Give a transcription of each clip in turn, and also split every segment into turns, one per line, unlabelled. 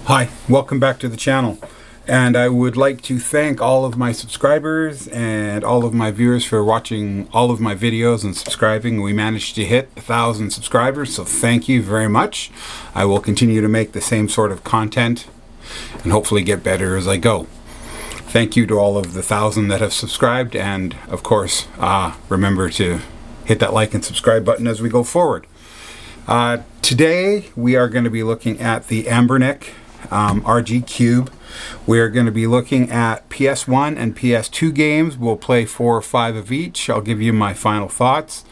Hi, welcome back to the channel, and I would like to thank all of my subscribers and all of my viewers for watching all of my videos and subscribing. We managed to hit 1,000 subscribers, so thank you very much. I will continue to make the same sort of content and hopefully get better as I go. Thank you to all of the 1,000 that have subscribed, and of course remember to hit that like and subscribe button as we go forward. Today we are going to be looking at the Anbernic RG Cube. We are going to be looking at PS1 and PS2 games. We'll play 4 or 5 of each. I'll give you my final thoughts,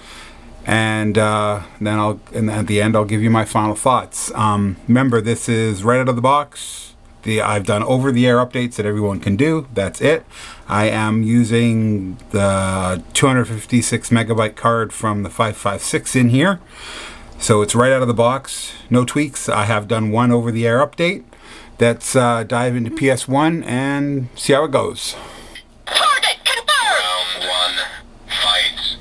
and then at the end I'll give you my final thoughts. Remember, this is right out of the box. I've done over-the-air updates that everyone can do. That's it. I am using the 256 megabyte card from the 556 in here. So it's right out of the box, no tweaks. I have done one over-the-air update. Let's dive into PS1 and see how it goes.
Target confirmed! Round 1, fight.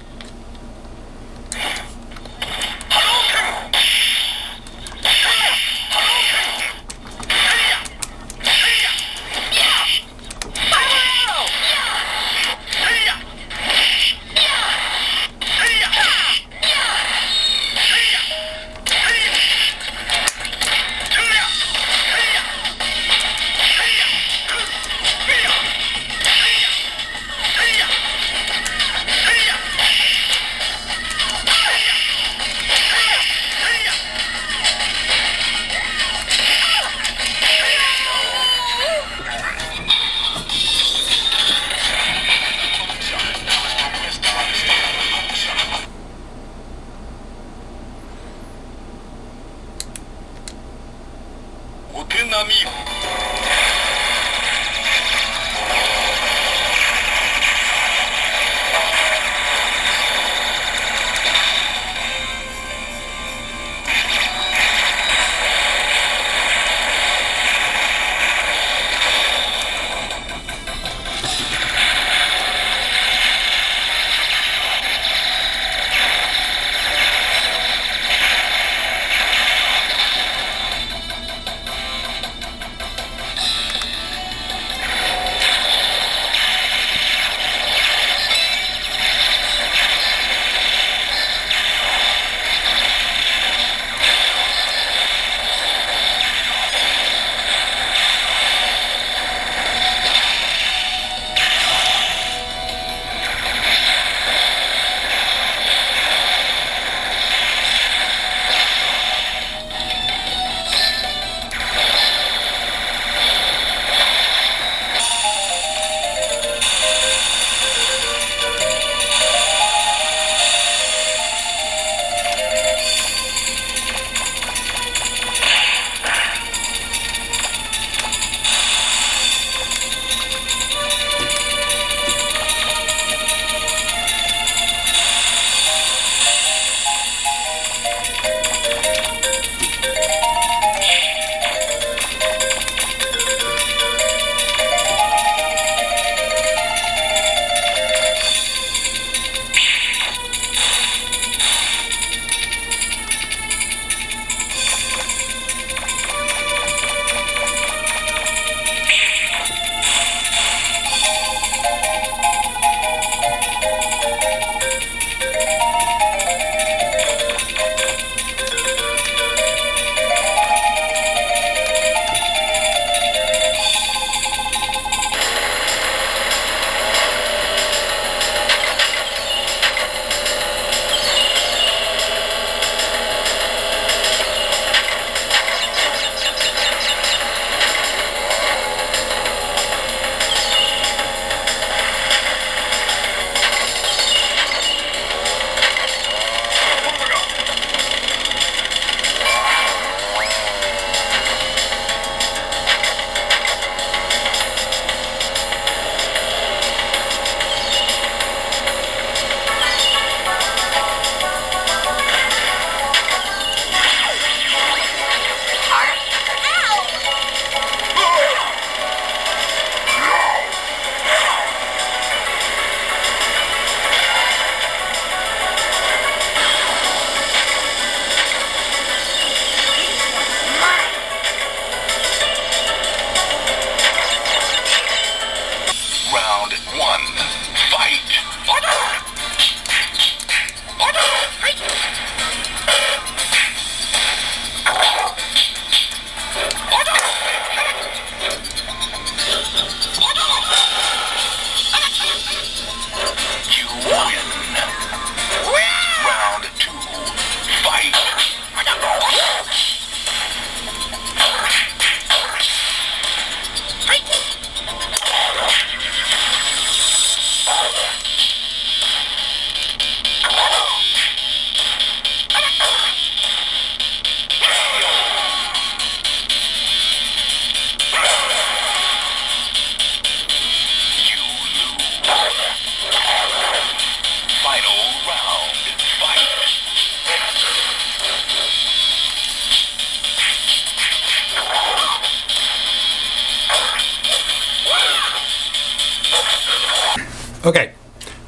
Okay,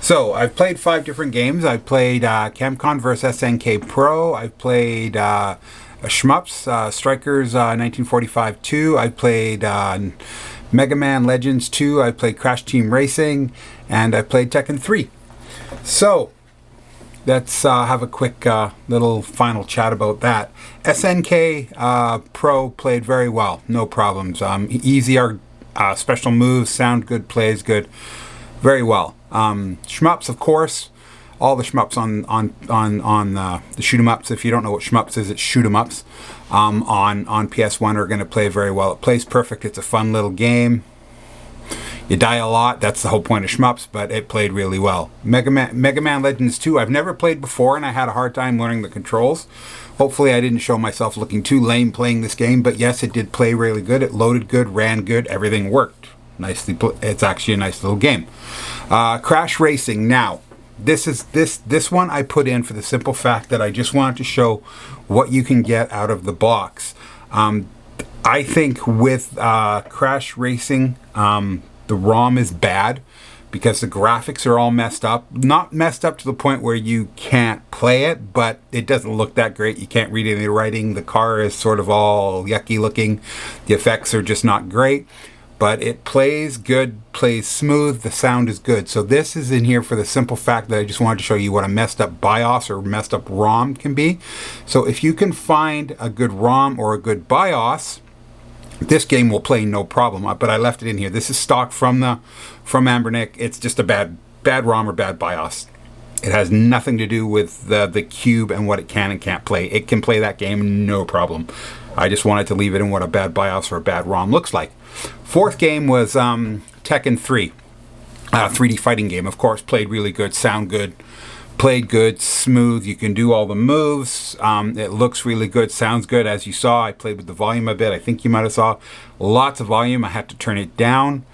so I've played 5 different games. I've played Capcom vs. SNK Pro. I've played Shmups, Strikers 1945 2. I've played Mega Man Legends 2. I've played Crash Team Racing. And I've played Tekken 3. So, let's have a quick little final chat about that. SNK Pro played very well. No problems. Easy special moves, sound good, plays good. Very well. Shmups, of course. All the shmups on the shoot 'em ups. If you don't know what shmups is, it's shoot 'em ups. On PS1 are going to play very well. It plays perfect. It's a fun little game. You die a lot. That's the whole point of shmups, but it played really well. Mega Man Legends 2. I've never played before, and I had a hard time learning the controls. Hopefully, I didn't show myself looking too lame playing this game, but yes, it did play really good. It loaded good, ran good, everything worked. It's actually a nice little game. Crash Racing. Now, this one I put in for the simple fact that I just wanted to show what you can get out of the box. I think with Crash Racing, the ROM is bad because the graphics are all messed up. Not messed up to the point where you can't play it, but it doesn't look that great. You can't read any of the writing. The car is sort of all yucky looking. The effects are just not great. But it plays good, plays smooth, the sound is good. So this is in here for the simple fact that I just wanted to show you what a messed up BIOS or messed up ROM can be. So if you can find a good ROM or a good BIOS, this game will play no problem. But I left it in here. This is stock from Anbernic. It's just a bad ROM or bad BIOS. It has nothing to do with the Cube and what it can and can't play. It can play that game no problem. I just wanted to leave it in what a bad BIOS or a bad ROM looks like. Fourth game was Tekken 3. 3D fighting game, of course. Played really good, sound good, played good, smooth. You can do all the moves. It looks really good, sounds good. As you saw, I played with the volume a bit. I think you might have saw lots of volume. I had to turn it down.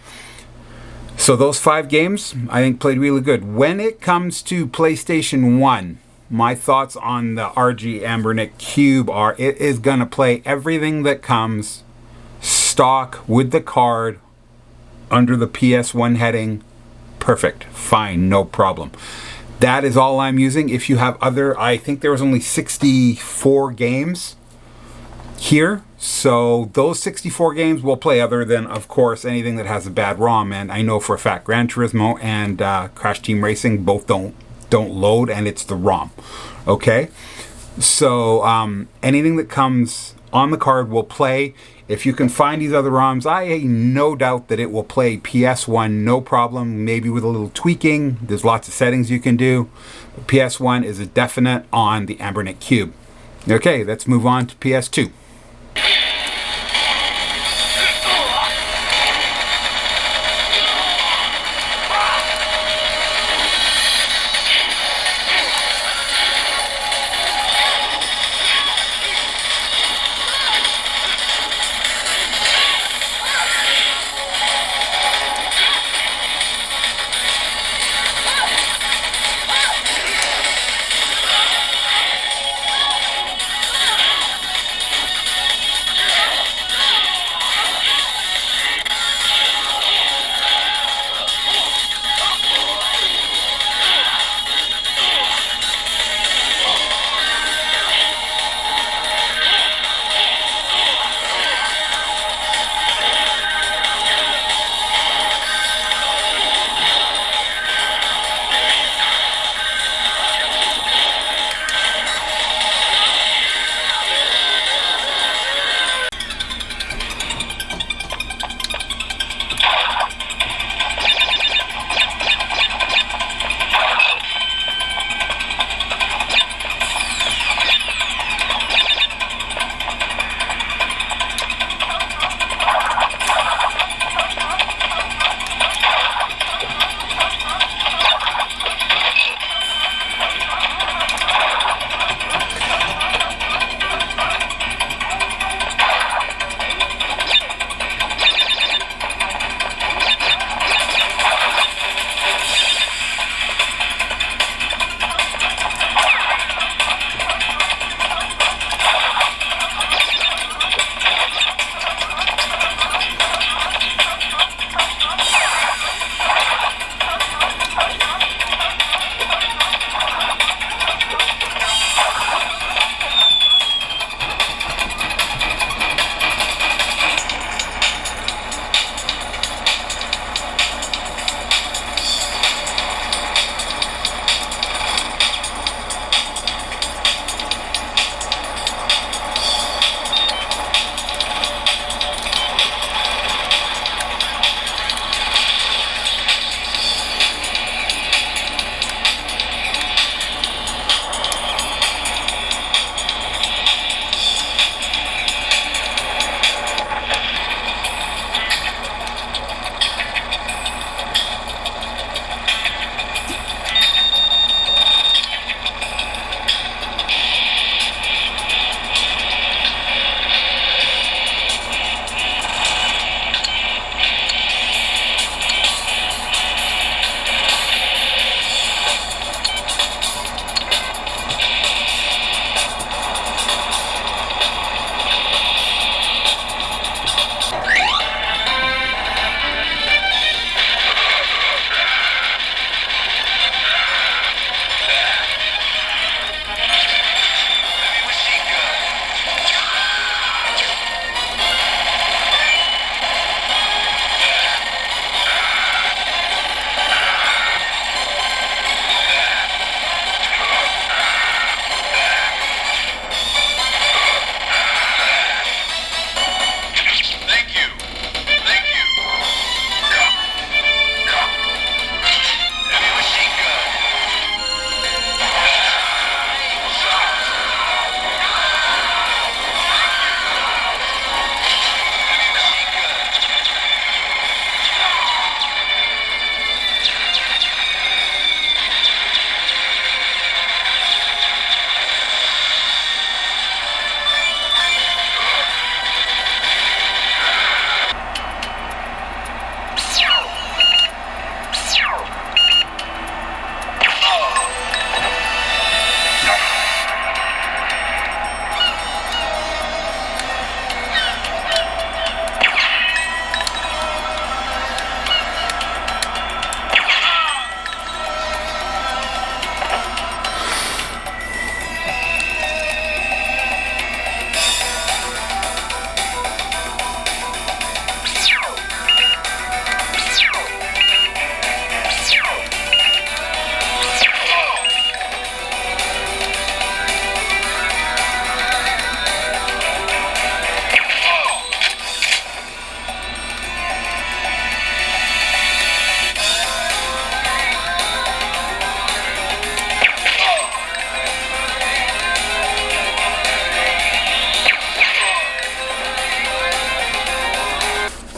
So those 5 games, I think, played really good. When it comes to PlayStation 1, my thoughts on the RG Anbernic Cube are it is going to play everything that comes stock with the card under the PS1 heading. Perfect. Fine. No problem. That is all I'm using. If you have other, I think there was only 64 games here. So those 64 games will play other than, of course, anything that has a bad ROM. And I know for a fact Gran Turismo and Crash Team Racing both don't load, and it's the ROM. Okay? So anything that comes on the card will play. If you can find these other ROMs, I have no doubt that it will play PS1 no problem, maybe with a little tweaking. There's lots of settings you can do. But PS1 is a definite on the Anbernic Cube. Okay, let's move on to PS2.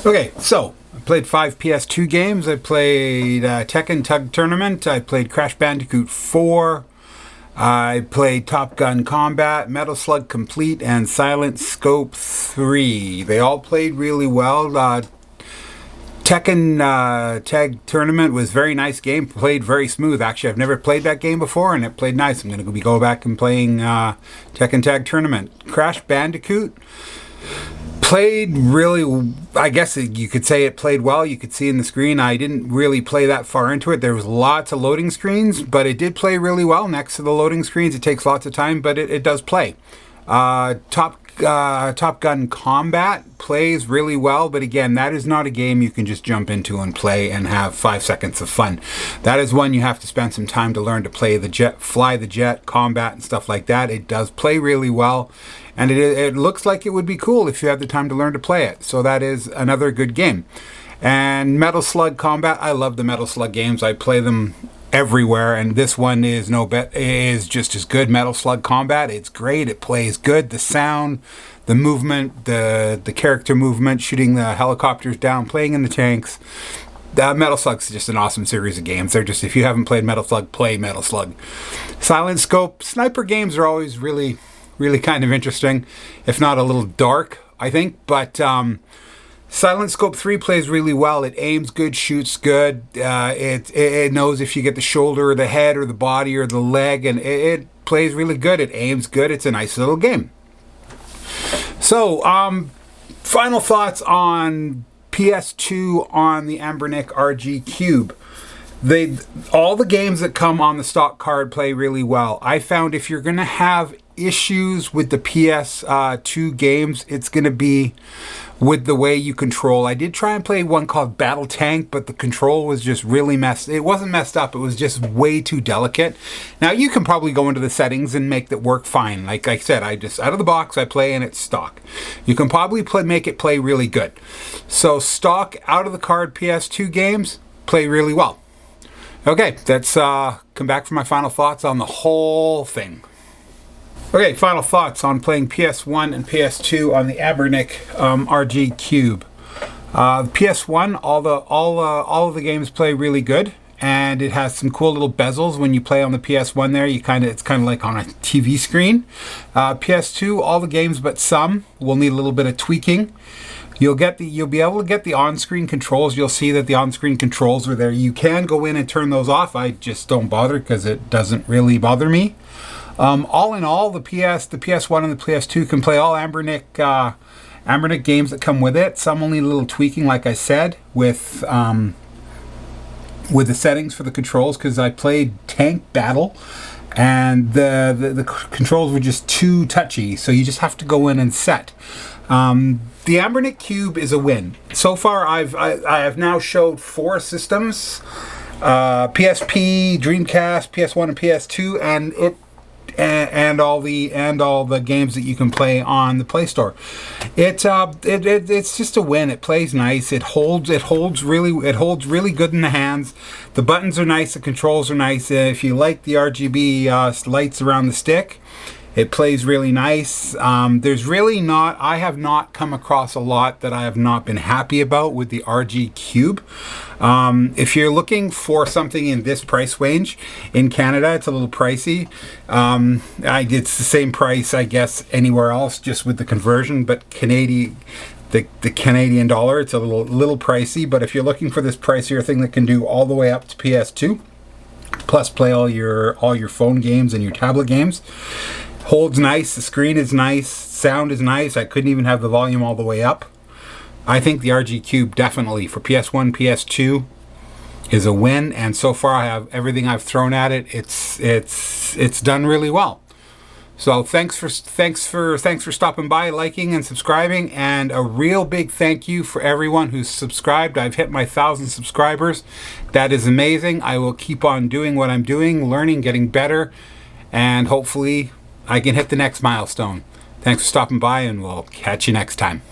Okay, so I played 5 PS2 games. I played Tekken Tug Tournament. I played Crash Bandicoot 4. I played Top Gun Combat, Metal Slug Complete, and Silent Scope 3. They all played really well. Tekken Tag Tournament was a very nice game. Played very smooth. Actually, I've never played that game before, and it played nice. I'm going to go back and playing Tekken Tag Tournament. Crash Bandicoot played really, I guess you could say it played well. You could see in the screen. I didn't really play that far into it. There was lots of loading screens, but it did play really well next to the loading screens. It takes lots of time, but it does play. Top Gun Combat plays really well, but again, that is not a game you can just jump into and play and have 5 seconds of fun. That is one you have to spend some time to learn to play the jet, fly the jet, combat and stuff like that. It does play really well, and it looks like it would be cool if you had the time to learn to play it. So that is another good game. And Metal Slug Combat, I love the Metal Slug games. I play them everywhere, and this one is is just as good. Metal Slug Combat, it's great. It plays good. The sound, the movement, the character movement, shooting the helicopters down, playing in the tanks. Metal Slug's just an awesome series of games. They're just, if you haven't played Metal Slug, play Metal Slug. Silent Scope, sniper games are always really kind of interesting, if not a little dark, I think, but Silent Scope 3 plays really well. It aims good, shoots good. It knows if you get the shoulder or the head or the body or the leg, and it plays really good. It aims good. It's a nice little game. So, final thoughts on PS2 on the Anbernic RG Cube. All the games that come on the stock card play really well. I found if you're going to have issues with the PS2 games, it's going to be with the way you control. I did try and play one called Battle Tank, but the control was just really messed. It wasn't messed up. It was just way too delicate. Now you can probably go into the settings and make that work fine. Like I said, I just out of the box I play and it's stock. You can probably make it play really good. So stock out of the card PS2 games play really well. Okay, let's come back for my final thoughts on the whole thing. Okay, final thoughts on playing PS1 and PS2 on the Anbernic RG Cube. PS1, all of the games play really good, and it has some cool little bezels when you play on the PS1. There, it's kind of like on a TV screen. PS2, all the games but some will need a little bit of tweaking. You'll be able to get the on-screen controls. You'll see that the on-screen controls are there. You can go in and turn those off. I just don't bother because it doesn't really bother me. All in all, the PS1 and the PS2 can play all Anbernic games that come with it. Some only a little tweaking, like I said, with the settings for the controls, because I played Tank Battle, and the controls were just too touchy. So you just have to go in and set. The Anbernic Cube is a win. So far, I have now showed 4 systems: PSP, Dreamcast, PS1, and PS2, and all the games that you can play on the Play Store. It's just a win. It plays nice. It holds really good in the hands. The buttons are nice. The controls are nice. If you like the RGB lights around the stick, it plays really nice. I have not come across a lot that I have not been happy about with the RG Cube. If you're looking for something in this price range, in Canada it's a little pricey. It's the same price, I guess, anywhere else, just with the conversion, but the Canadian dollar, it's a little pricey. But if you're looking for this pricier thing that can do all the way up to PS2, plus play all your phone games and your tablet games, holds nice, the screen is nice, sound is nice. I couldn't even have the volume all the way up. I think the RG Cube definitely for PS1, PS2 is a win, and so far I have everything I've thrown at it. It's done really well. So thanks for stopping by, liking and subscribing, and a real big thank you for everyone who's subscribed. I've hit my 1,000 subscribers. That is amazing. I will keep on doing what I'm doing, learning, getting better, and hopefully I can hit the next milestone. Thanks for stopping by, and we'll catch you next time.